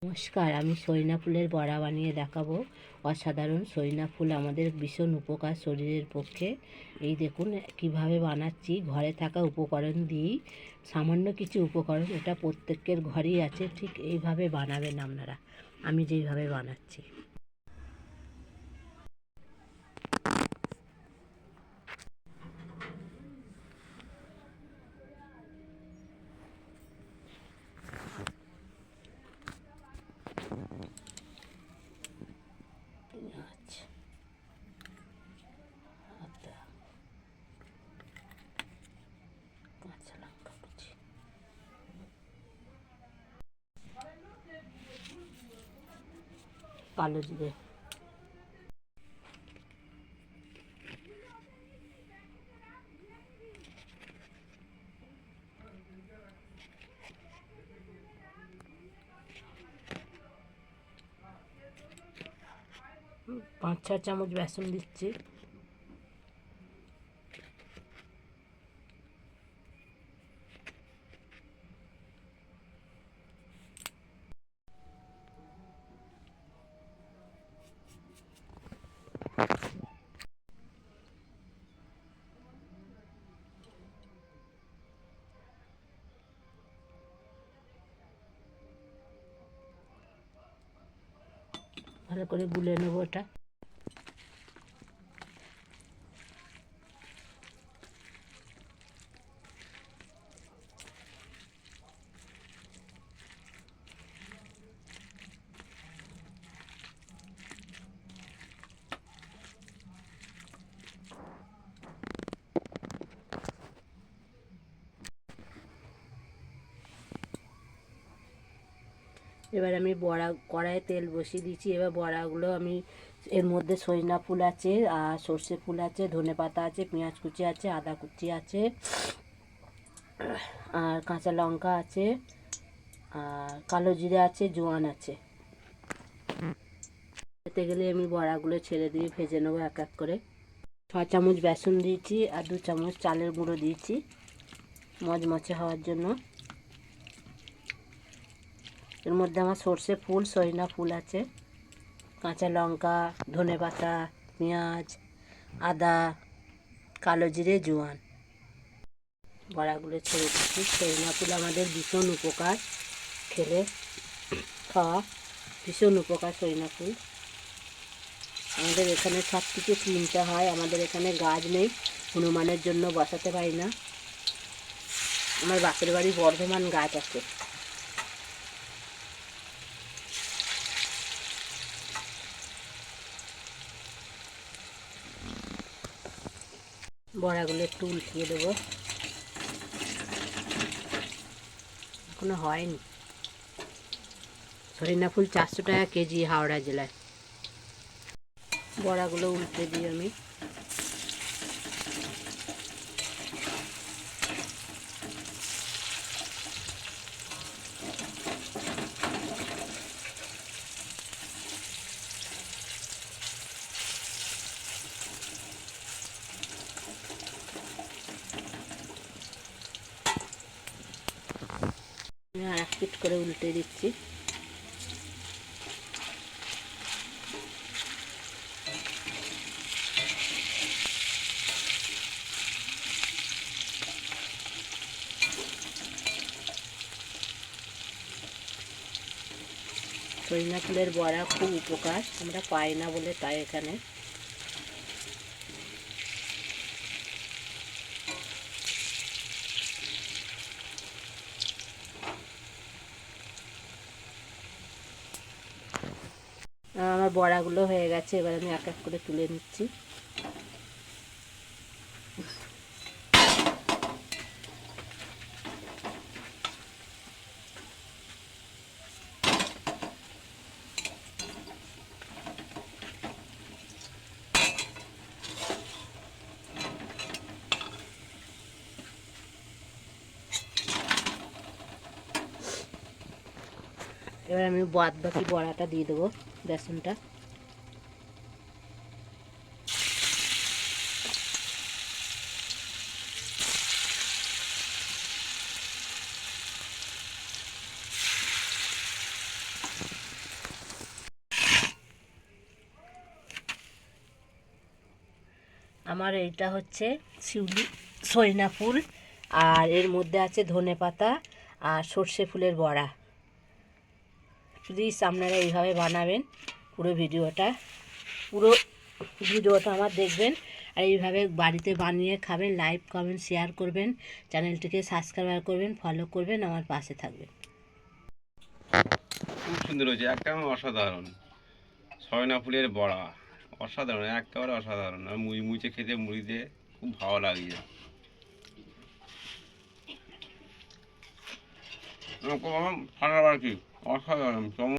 নমস্কার, আমি সইনা ফুলের বড়া বানিয়ে দেখাবো। অসাধারণ সইনা ফুল আমাদের ভীষণ উপকার শরীরের পক্ষে। এই দেখুন কিভাবে বানাচ্ছি। ঘরে থাকা উপকরণ দিয়েই, সামান্য কিছু উপকরণ, এটা প্রত্যেকের ঘরেই আছে। ঠিক এইভাবে বানাবেন আপনারা, আমি যেইভাবে বানাচ্ছি। আচ্ছা, আদা, কাঁচা লঙ্কা কুচি, কালো জিরে, 5-6 চামচ বেসন দিচ্ছি। ভালো করে গুলে নেবো এটা। এবার আমি বড়া, কড়াইয়ে তেল বসিয়ে দিয়েছি। এবার বড়াগুলো আমি, এর মধ্যে সইনা ফুল আছে, আর সর্ষে ফুল আছে, ধনে পাতা আছে, পেঁয়াজ কুচি আছে, আদা কুচি আছে, আর কাঁচা লঙ্কা আছে, আর কালো জিরে আছে, জোয়ান আছে। এতে গেলে আমি বড়াগুলো ছেড়ে দিয়ে ভেজে নেবো এক এক করে। 6 চামচ বেসন দিয়েছি আর 2 চামচ চালের গুঁড়ো দিয়েছি মচমচে হওয়ার জন্য। এর মধ্যে আমার সর্ষে ফুল, সইনা ফুল আছে, কাঁচা লঙ্কা, ধনে পাতা, পেঁয়াজ, আদা, কালো জিরে, জোয়ান। বড়াগুলো ছেড়ে দিচ্ছি। সইনা ফুল আমাদের ভীষণ উপকার, খেলে খাওয়া ভীষণ উপকার। সইনা ফুল আমাদের এখানে সব কিছু কিনতে হয়, আমাদের এখানে গাছ নেই, হনুমানের জন্য বসাতে পারি না। আমার বাপের বাড়ি বর্ধমান, গাছ আছে। বড়াগুলো একটু উল্টিয়ে দেবো, এখনো হয়নি। সরিনা ফুল 400 টাকা কেজি হাওড়া জেলায়। বড়াগুলো উল্টে দিই আমি। আর এক পিট করে উল্টে দিচ্ছি। সরিনা ফুলের বড়া খুব উপকার, আমরা পাই না বলে তাই এখানে। আমার বড়াগুলো হয়ে গেছে, এবার আমি এক এক করে তুলে নিচ্ছি। এবার আমি বাদ বাকি বড়াটা দিয়ে দেবো, বেসনটা। আমার এইটা হচ্ছে শিউলি সইনা ফুল, আর এর মধ্যে আছে ধনেপাতা আর সর্ষে ফুলের বড়া। প্লিজ আপনারা এইভাবে বানাবেন, পুরো ভিডিওটা আমার দেখবেন, আর এইভাবে বাড়িতে বানিয়ে খাবেন। লাইক কমেন্ট শেয়ার করবেন, চ্যানেলটিকে সাবস্ক্রাইব করবেন, ফলো করবেন, আমার পাশে থাকবেন। খুব সুন্দর হয়েছে, একেবারে অসাধারণ। সয়না ফুলের বড়া অসাধারণ, একেবারে অসাধারণ। আর মুড়ি মুছে খেতে, মুড়ি দিয়ে খুব ভালো লাগছে। ঠান্ডা বাড়ছি, অসাধারণ।